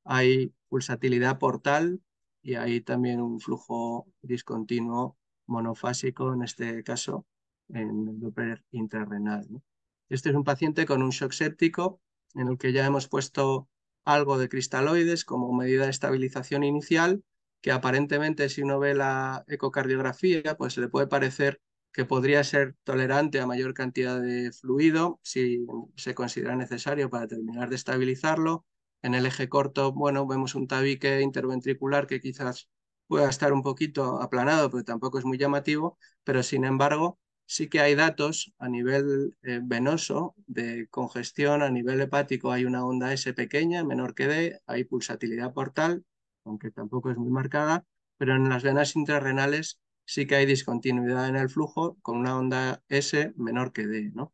Hay pulsatilidad portal y hay también un flujo discontinuo monofásico, en este caso en el Doppler intrarrenal, ¿no? Este es un paciente con un shock séptico en el que ya hemos puesto algo de cristaloides como medida de estabilización inicial, que aparentemente si uno ve la ecocardiografía, pues le puede parecer que podría ser tolerante a mayor cantidad de fluido si se considera necesario para terminar de estabilizarlo. En el eje corto, bueno, vemos un tabique interventricular que quizás pueda estar un poquito aplanado, pero tampoco es muy llamativo, pero sin embargo sí que hay datos a nivel venoso de congestión, a nivel hepático hay una onda S pequeña, menor que D, hay pulsatilidad portal, aunque tampoco es muy marcada, pero en las venas intrarrenales sí que hay discontinuidad en el flujo con una onda S menor que D, ¿no?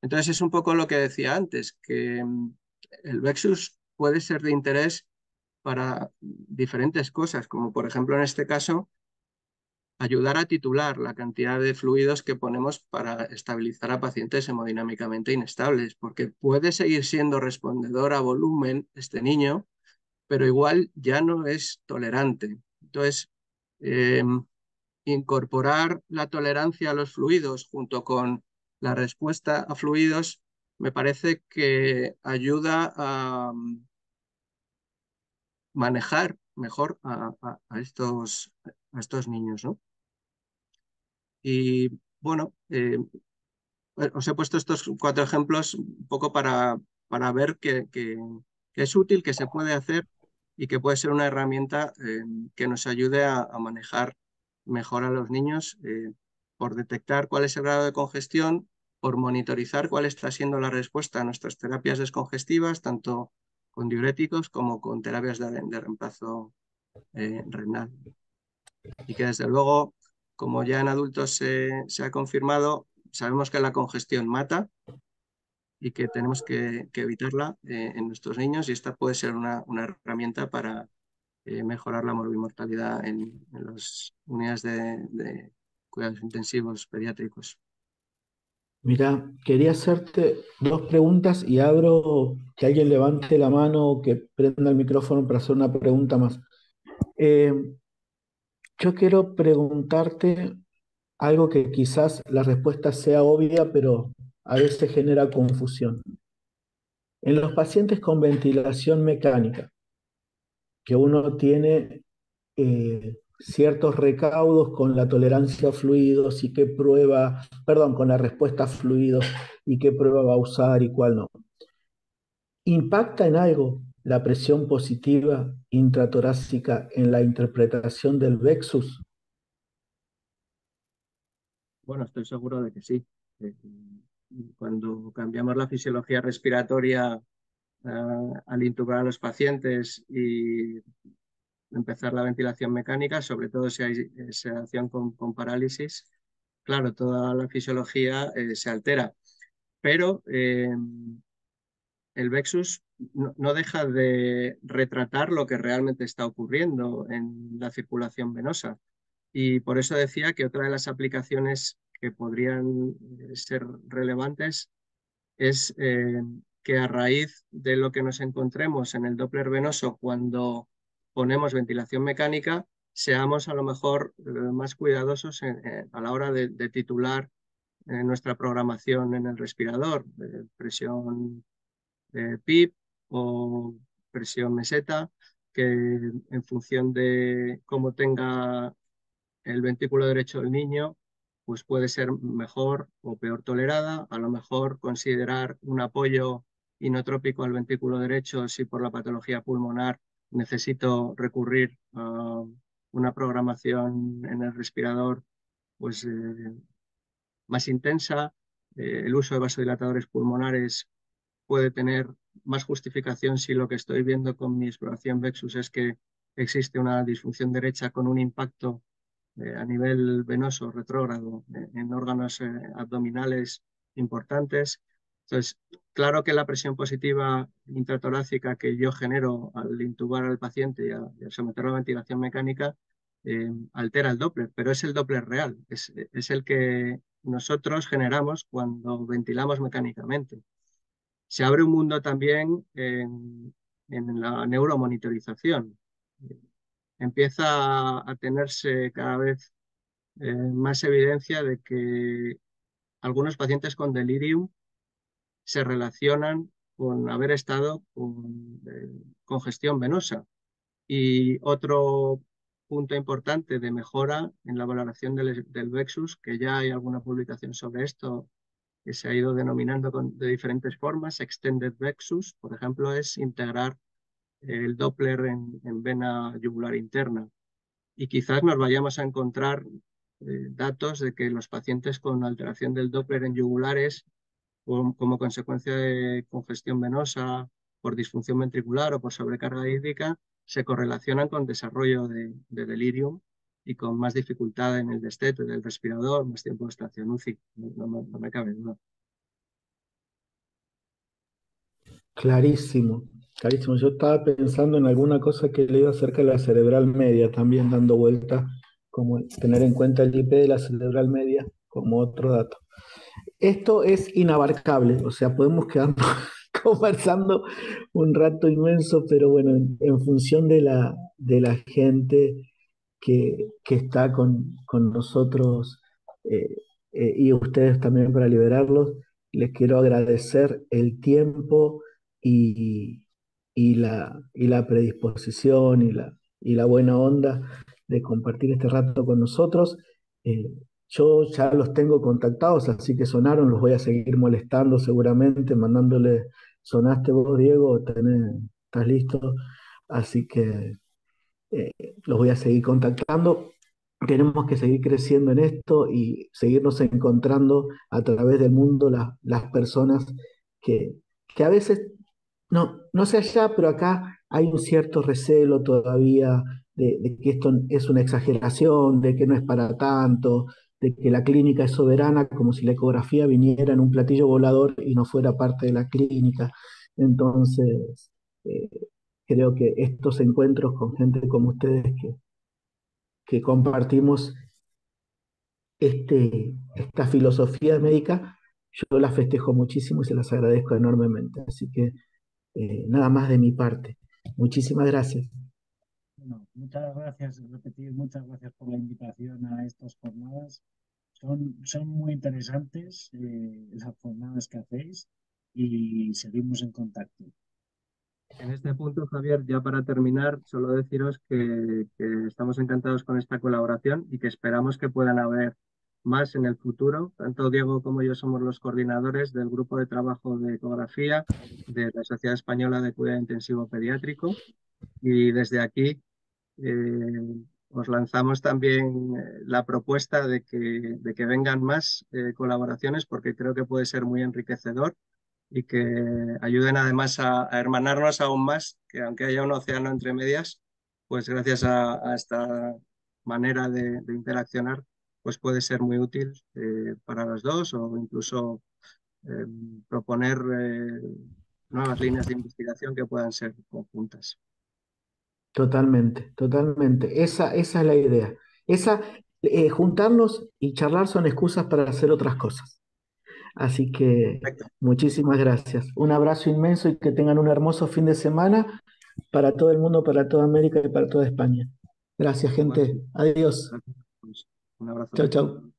Entonces es un poco lo que decía antes, que el Vexus puede ser de interés para diferentes cosas, como por ejemplo en este caso, ayudar a titular la cantidad de fluidos que ponemos para estabilizar a pacientes hemodinámicamente inestables, porque puede seguir siendo respondedor a volumen este niño, pero igual ya no es tolerante. Entonces, eh, incorporar la tolerancia a los fluidos junto con la respuesta a fluidos me parece que ayuda a manejar mejor a estos niños, ¿no? Y bueno, os he puesto estos 4 ejemplos un poco para ver que es útil, que se puede hacer y que puede ser una herramienta que nos ayude a manejar mejor a los niños por detectar cuál es el grado de congestión, por monitorizar cuál está siendo la respuesta a nuestras terapias descongestivas, tanto con diuréticos como con terapias de reemplazo renal. Y que desde luego, como ya en adultos se ha confirmado, sabemos que la congestión mata y que tenemos que evitarla en nuestros niños y esta puede ser una herramienta para mejorar la morbimortalidad en las unidades de cuidados intensivos pediátricos. Mira, quería hacerte dos preguntas y abro que alguien levante la mano o que prenda el micrófono para hacer una pregunta más. Eh, yo quiero preguntarte algo que quizás la respuesta sea obvia, pero a veces genera confusión. En los pacientes con ventilación mecánica, que uno tiene ciertos recaudos con la tolerancia a fluidos y qué prueba, perdón, con la respuesta a fluidos y qué prueba va a usar y cuál no. ¿Impacta en algo la presión positiva intratorácica en la interpretación del Vexus? Bueno, estoy seguro de que sí. cuando cambiamos la fisiología respiratoria al intubar a los pacientes y empezar la ventilación mecánica, sobre todo si hay sedación con parálisis, claro, toda la fisiología se altera. Pero el Vexus no deja de retratar lo que realmente está ocurriendo en la circulación venosa. Y por eso decía que otra de las aplicaciones que podrían ser relevantes es que a raíz de lo que nos encontremos en el Doppler venoso cuando ponemos ventilación mecánica, seamos a lo mejor más cuidadosos a la hora de titular nuestra programación en el respirador, presión PIP o presión meseta, que en función de cómo tenga el ventrículo derecho del niño, pues puede ser mejor o peor tolerada. A lo mejor considerar un apoyo inotrópico al ventrículo derecho si por la patología pulmonar necesito recurrir a una programación en el respirador pues, más intensa. El uso de vasodilatadores pulmonares puede tener más justificación si lo que estoy viendo con mi exploración Vexus es que existe una disfunción derecha con un impacto a nivel venoso retrógrado en órganos abdominales importantes. Entonces, claro que la presión positiva intratorácica que yo genero al intubar al paciente y a someterlo a ventilación mecánica altera el Doppler, pero es el Doppler real, es el que nosotros generamos cuando ventilamos mecánicamente. Se abre un mundo también en la neuromonitorización. Empieza a tenerse cada vez más evidencia de que algunos pacientes con delirium se relacionan con haber estado con congestión venosa. Y otro punto importante de mejora en la valoración del Vexus, que ya hay alguna publicación sobre esto, que se ha ido denominando de diferentes formas, Extended Vexus, por ejemplo, es integrar el Doppler en vena yugular interna. Y quizás nos vayamos a encontrar datos de que los pacientes con alteración del Doppler en yugulares, como consecuencia de congestión venosa, por disfunción ventricular o por sobrecarga hídrica, se correlacionan con desarrollo de delirium y con más dificultad en el destete del respirador, más tiempo de estación UCI. No me cabe duda. Clarísimo, clarísimo. Yo estaba pensando en alguna cosa que he leído acerca de la cerebral media, también dando vuelta, como tener en cuenta el IP de la cerebral media como otro dato. Esto es inabarcable, o sea, podemos quedarnos conversando un rato inmenso, pero bueno, en función de la gente que está con nosotros eh, y ustedes también para liberarlos, les quiero agradecer el tiempo y, y la predisposición y la buena onda de compartir este rato con nosotros. Eh, yo ya los tengo contactados, así que sonaron, los voy a seguir molestando seguramente, mandándole, sonaste vos, Diego, estás listo, así que eh, los voy a seguir contactando. Tenemos que seguir creciendo en esto y seguirnos encontrando a través del mundo las personas que, que a veces, no sé allá, pero acá hay un cierto recelo todavía de que esto es una exageración, de que no es para tanto, de que la clínica es soberana, como si la ecografía viniera en un platillo volador y no fuera parte de la clínica. Entonces, eh, creo que estos encuentros con gente como ustedes que compartimos esta filosofía médica, yo las festejo muchísimo y se las agradezco enormemente. Así que nada más de mi parte. Muchísimas gracias. Bueno, muchas gracias, repetir, muchas gracias por la invitación a estas jornadas. Son muy interesantes las jornadas que hacéis y seguimos en contacto. En este punto, Javier, ya para terminar, solo deciros que estamos encantados con esta colaboración y que esperamos que puedan haber más en el futuro. Tanto Diego como yo somos los coordinadores del grupo de trabajo de ecografía de la Sociedad Española de Cuidado Intensivo Pediátrico y desde aquí eh, os lanzamos también la propuesta de que vengan más colaboraciones porque creo que puede ser muy enriquecedor y que ayuden además a hermanarnos aún más, que aunque haya un océano entre medias, pues gracias a esta manera de interaccionar, pues puede ser muy útil para los dos o incluso eh, proponer nuevas líneas de investigación que puedan ser conjuntas. Totalmente, totalmente. Esa es la idea. Juntarnos y charlar son excusas para hacer otras cosas. Así que Perfecto. muchísimas gracias. Un abrazo inmenso y que tengan un hermoso fin de semana para todo el mundo, para toda América y para toda España. Gracias, Igual, gente. sí. Adiós. Gracias. Un abrazo. Chau, chau.